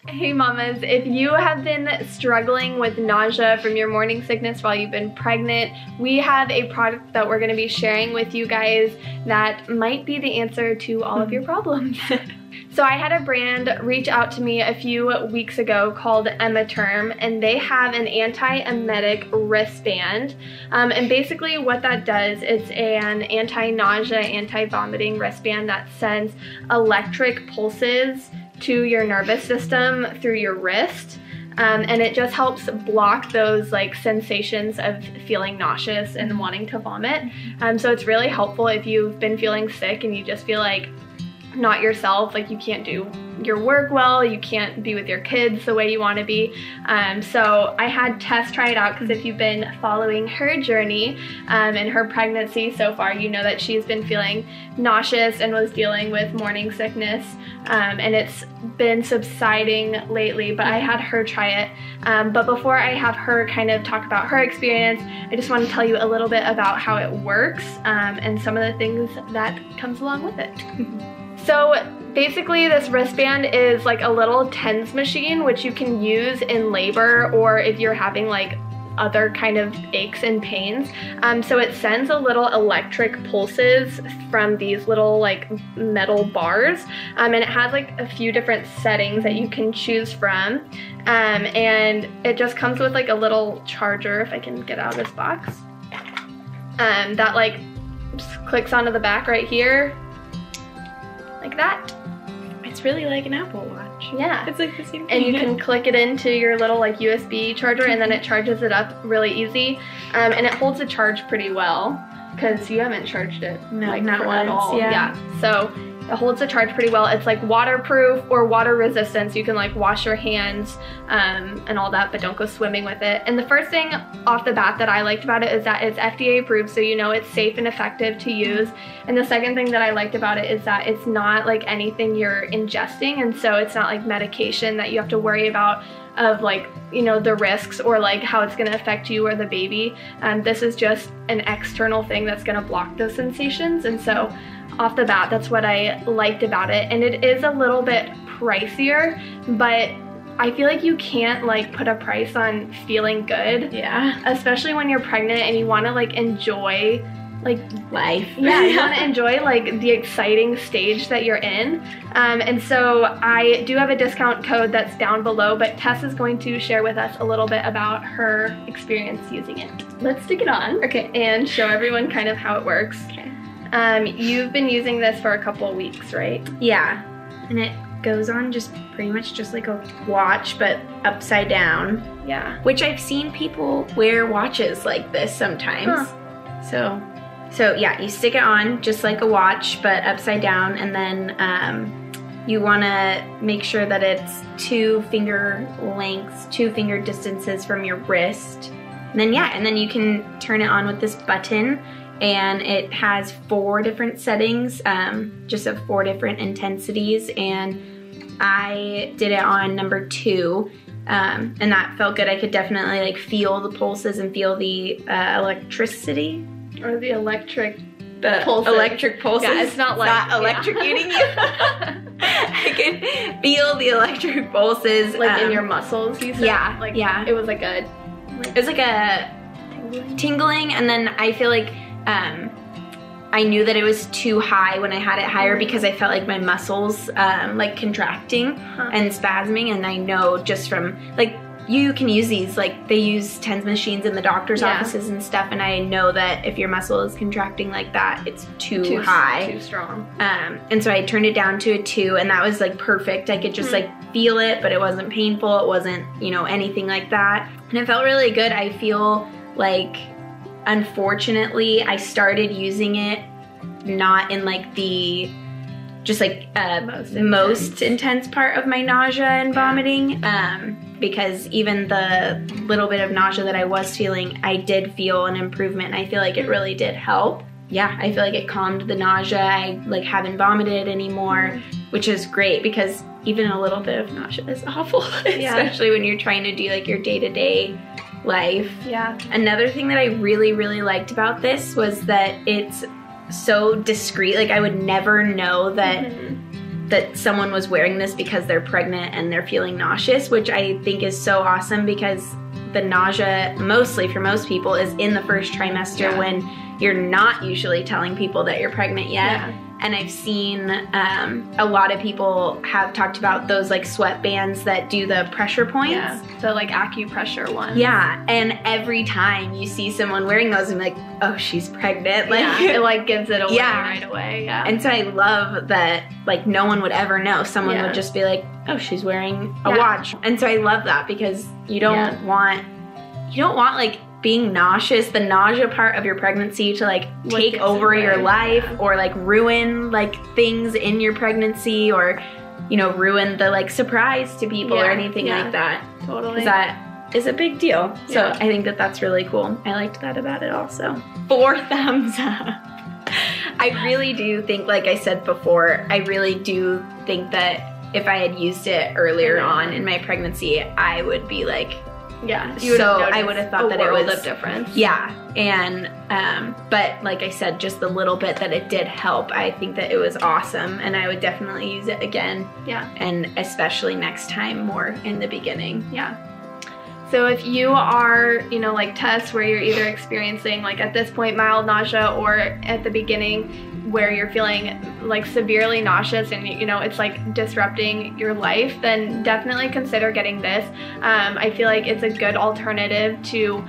Hey mamas, if you have been struggling with nausea from your morning sickness while you've been pregnant, we have a product that we're going to be sharing with you guys that might be the answer to all of your problems. So I had a brand reach out to me a few weeks ago called EmeTerm, and they have an anti-emetic wristband. And basically what that does, it's an anti-nausea, anti-vomiting wristband that sends electric pulses to your nervous system through your wrist. And it just helps block those like sensations of feeling nauseous and wanting to vomit. So it's really helpful if you've been feeling sick and you just feel like not yourself, like you can't do your work well, you can't be with your kids the way you want to be. So I had Tess try it out because if you've been following her journey and her pregnancy so far, you know that she's been feeling nauseous and was dealing with morning sickness, and it's been subsiding lately, but I had her try it. But before I have her kind of talk about her experience, I just want to tell you a little bit about how it works and some of the things that comes along with it. So basically this wristband is like a little TENS machine, which you can use in labor or if you're having like other kind of aches and pains. So it sends a little electric pulses from these little like metal bars, and it has like a few different settings that you can choose from, and it just comes with like a little charger, if I can get out of this box, that like just clicks onto the back right here like that. It's really like an Apple Watch. Yeah. It's like the same thing. And you can click it into your little like USB charger and then it charges it up really easy. And it holds a charge pretty well because you haven't charged it like not once, at all. yeah. So it holds a charge pretty well. It's like waterproof or water resistant, so you can like wash your hands and all that, but don't go swimming with it. And the first thing off the bat that I liked about it is that it's FDA approved, so you know it's safe and effective to use. And the second thing that I liked about it is that it's not like anything you're ingesting, and so it's not like medication that you have to worry about of like, you know, the risks or like how it's going to affect you or the baby. This is just an external thing that's going to block those sensations, and so off the bat, that's what I liked about it. And it is a little bit pricier, but I feel like you can't like put a price on feeling good. Yeah. Especially when you're pregnant and you want to like enjoy like life. Yeah, you want to enjoy like the exciting stage that you're in. And so I do have a discount code that's down below, but Tess is going to share with us a little bit about her experience using it. Let's stick it on. Okay. And show everyone kind of how it works. Okay. You've been using this for a couple of weeks, right? Yeah, and it goes on just pretty much just like a watch, but upside down. Yeah. Which I've seen people wear watches like this sometimes. So yeah, you stick it on just like a watch, but upside down, and then you want to make sure that it's 2 finger lengths, 2 finger distances from your wrist. And then yeah, and then you can turn it on with this button. And it has 4 different settings, just of 4 different intensities, and I did it on number 2, and that felt good. I could definitely like feel the pulses and feel the electricity. Or the electric pulses. Electric pulses. Yeah, it's not like electrocuting you. I could feel the electric pulses. Like in your muscles, you said? Yeah, like, yeah. It was like a... It was like a tingling, and then I feel like I knew that it was too high when I had it higher because I felt like my muscles like contracting and spasming, and I know just from like, you can use these, like they use TENS machines in the doctor's offices and stuff, and I know that if your muscle is contracting like that, it's too high. Too strong. And so I turned it down to a 2, and that was like perfect. I could just like feel it, but it wasn't painful. It wasn't, you know, anything like that. And it felt really good. I feel like, unfortunately, I started using it not in like the just like most intense part of my nausea and vomiting, because even the little bit of nausea that I was feeling, I did feel an improvement, and I feel like it really did help. Yeah, I feel like it calmed the nausea. I like haven't vomited anymore, which is great because even a little bit of nausea is awful, especially when you're trying to do like your day-to-day life. Yeah. Another thing that I really, really liked about this was that it's so discreet. Like I would never know that that someone was wearing this because they're pregnant and they're feeling nauseous, which I think is so awesome, because the nausea, mostly for most people, is in the first trimester when you're not usually telling people that you're pregnant yet. Yeah. And I've seen a lot of people have talked about those like sweatbands that do the pressure points. Yeah, the like acupressure ones. Yeah, and every time you see someone wearing those, I'm like, oh, she's pregnant. Like, yeah, it like gives it away right away. Yeah. And so I love that like no one would ever know. Someone would just be like, oh, she's wearing a watch. And so I love that, because you don't want like being nauseous, the nausea part of your pregnancy, to like take over your life or like ruin like things in your pregnancy, or, you know, ruin the like surprise to people or anything like that. Totally. That is a big deal. So I think that that's really cool. I liked that about it also. 4 thumbs up. I really do think, like I said before, I really do think that if I had used it earlier on in my pregnancy, I would be like, I would have thought that it was a difference. Yeah, and but like I said, just the little bit that it did help, I think that it was awesome, and I would definitely use it again. Yeah, and especially next time, more in the beginning. Yeah. So if you are, you know, like Tess, where you're either experiencing like at this point mild nausea, or at the beginning where you're feeling like severely nauseous and, you know, it's like disrupting your life, then definitely consider getting this. I feel like it's a good alternative to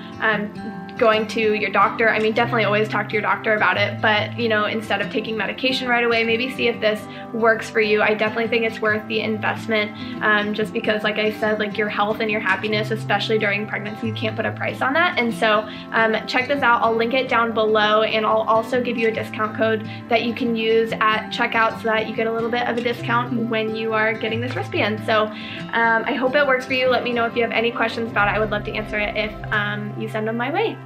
going to your doctor. I mean, definitely always talk to your doctor about it, but, you know, instead of taking medication right away, maybe see if this works for you. I definitely think it's worth the investment, just because, like I said, like your health and your happiness, especially during pregnancy, you can't put a price on that. And so check this out. I'll link it down below, and I'll also give you a discount code that you can use at checkout so that you get a little bit of a discount when you are getting this wristband. So I hope it works for you. Let me know if you have any questions about it. I would love to answer it if you send them my way.